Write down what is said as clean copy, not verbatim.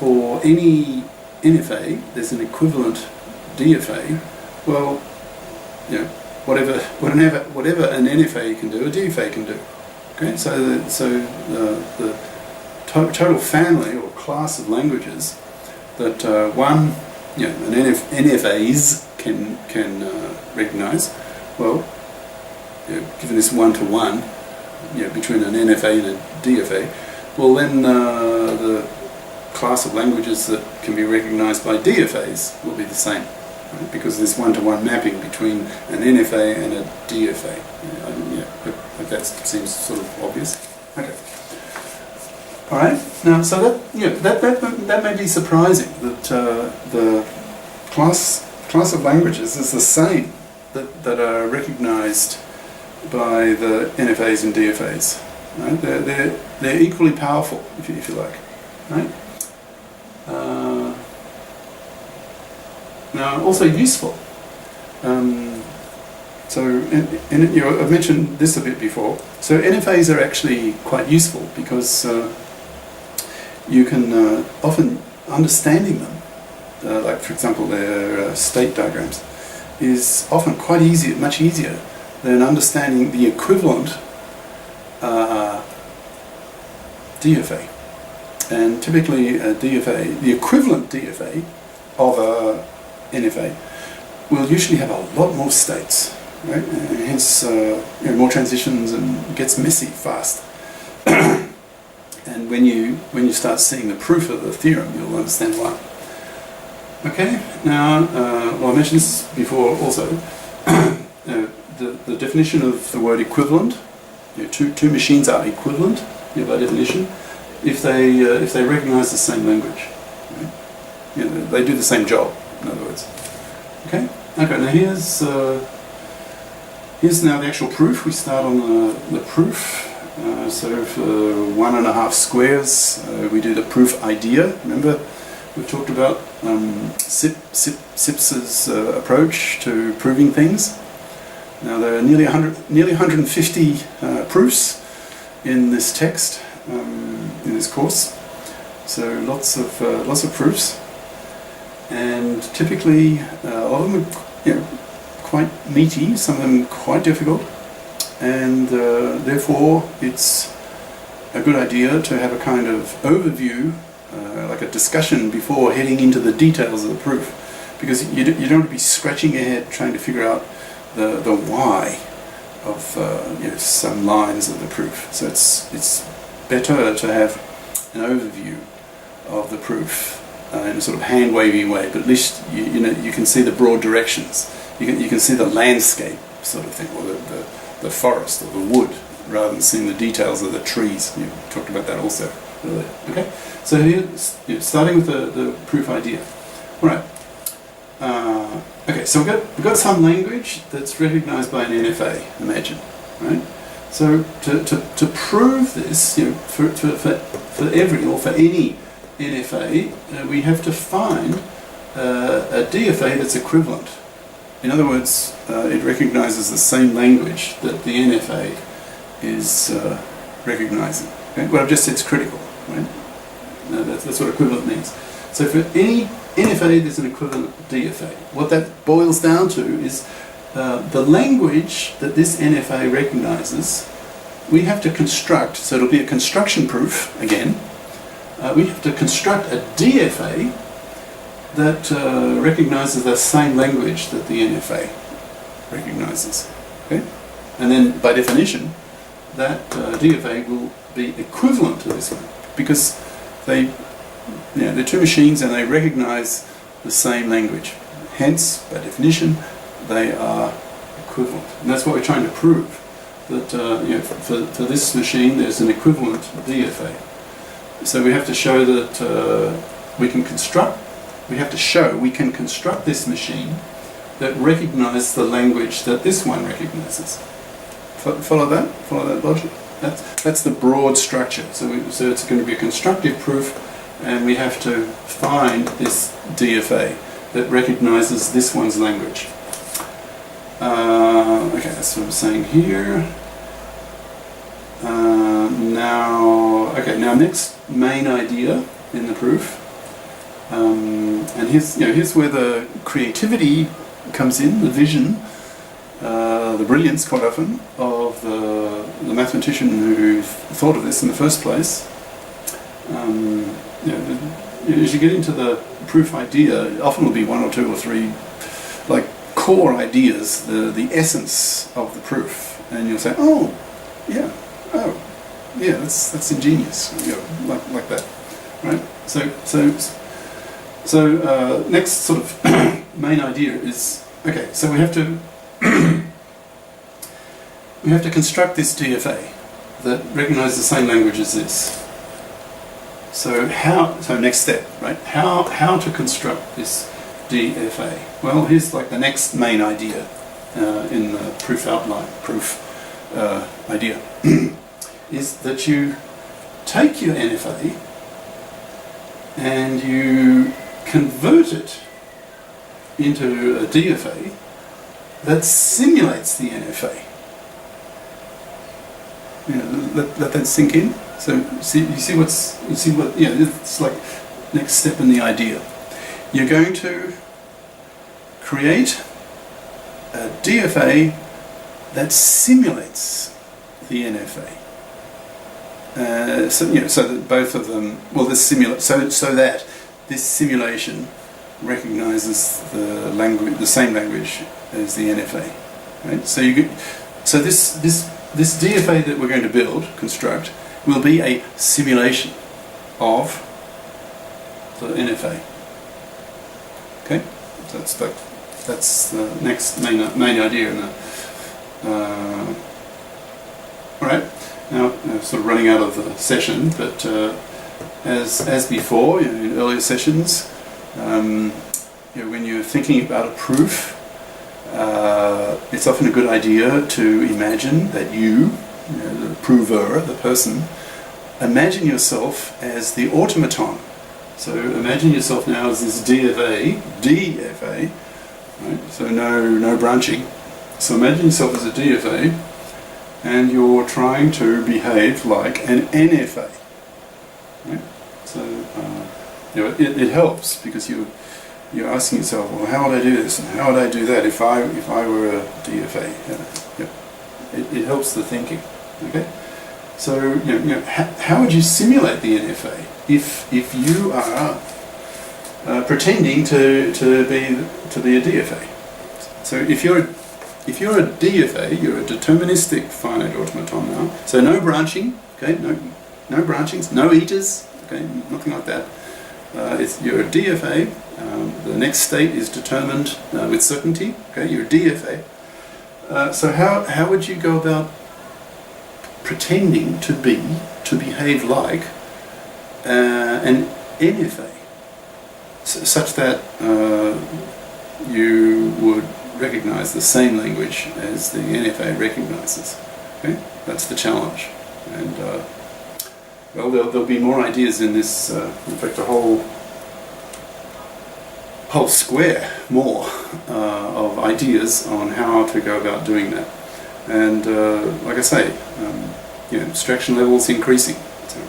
for any NFA, there's an equivalent DFA. Well, you know, whatever an NFA can do, a DFA can do. Okay, so the total family or class of languages that NFAs can recognize. Well, given this one-to-one, between an NFA and a DFA, well then the class of languages that can be recognized by DFAs will be the same, right? Because there's one-to-one mapping between an NFA and a DFA. Hope that seems sort of obvious. Okay. All right. Now, so that may be surprising that the class of languages is the same that are recognized by the NFAs and DFAs. Right? They're equally powerful, if you like. Right? Now, also useful. I've mentioned this a bit before. So NFAs are actually quite useful because you can often understanding them, like for example their state diagrams, is often quite easy, much easier than understanding the equivalent DFA. And typically a DFA, the equivalent DFA of a NFA, will usually have a lot more states, right? And hence more transitions, and it gets messy fast. And when you start seeing the proof of the theorem, you'll understand why. Okay, now, I mentioned this before also. The definition of the word equivalent, two machines are equivalent, by definition, if they recognize the same language. Right? They do the same job, in other words. Okay, now here's now the actual proof. We start on the proof. So for 1.5 squares, we do the proof idea. Remember, we talked about Sipser's approach to proving things. Now there are nearly 150 proofs in this text, in this course. So lots of proofs, and typically a lot of them are quite meaty, some of them quite difficult. And therefore it's a good idea to have a kind of overview, like a discussion before heading into the details of the proof, because you don't want to be scratching your head trying to figure out the why of some lines of the proof. So it's better to have an overview of the proof in a sort of hand-wavy way, but at least you can see the broad directions. You can see the landscape sort of thing, or the forest or the wood, rather than seeing the details of the trees. You talked about that also earlier. Okay, so here, starting with the proof idea. All right. Okay, so we've got some language that's recognized by an NFA. Imagine, right? So to prove this, for every or for any NFA, we have to find a DFA that's equivalent. In other words, it recognizes the same language that the NFA is recognizing. Okay? What I've just said is critical, right? That's what equivalent means. So for any NFA, there's an equivalent DFA. What that boils down to is the language that this NFA recognizes, we have to construct, so it'll be a construction proof again. We have to construct a DFA that recognizes the same language that the NFA recognizes. Okay? And then, by definition, that DFA will be equivalent to this one, because they're two machines and they recognize the same language. Hence, by definition, they are equivalent. And that's what we're trying to prove, that for this machine there's an equivalent DFA. So we have to show that we can construct this machine that recognizes the language that this one recognizes. Follow that? Follow that logic? That's the broad structure. So it's going to be a constructive proof, and we have to find this DFA that recognizes this one's language. Okay, that's what I'm saying here. Now next main idea in the proof And here's where the creativity comes in, the vision, the brilliance quite often of the mathematician who thought of this in the first place. As you get into the proof idea, it often will be one or two or three like core ideas, the essence of the proof, and you'll say, oh yeah, that's ingenious, like that, right? So next sort of main idea is, okay, so we have to construct this DFA that recognizes the same language as this. So next step, right? How to construct this DFA? Well, here's like the next main idea in the proof outline, idea, is that you take your NFA and you convert it into a DFA that simulates the NFA. Let that sink in. So it's like next step in the idea. You're going to create a DFA that simulates the NFA. So that both of them, well, so that this simulation recognizes the same language as the NFA, right? So this DFA that we're going to construct, will be a simulation of the NFA. Okay, so that's the next main idea in the. All right. Now, sort of running out of the session, but as before, in earlier sessions, when you're thinking about a proof, it's often a good idea to imagine that the prover, the person, imagine yourself as the automaton. So imagine yourself now as this DFA, right? So no branching. So imagine yourself as a DFA, and you're trying to behave like an NFA. Right? So it helps because you're asking yourself, well, how would I do this and how would I do that if I were a DFA? It helps the thinking. Okay. So how would you simulate the NFA if you are pretending to be a DFA? So if you're a DFA, you're a deterministic finite automaton now. So no branching, okay, no branchings, no eaters, okay, nothing like that. You're a DFA. The next state is determined with certainty. Okay, you're a DFA. So how would you go about pretending to behave like an NFA, such that you would recognize the same language as the NFA recognizes? Okay, that's the challenge. And well, there'll be more ideas in this. In fact, a whole square more of ideas on how to go about doing that. And like I say, abstraction levels increasing. So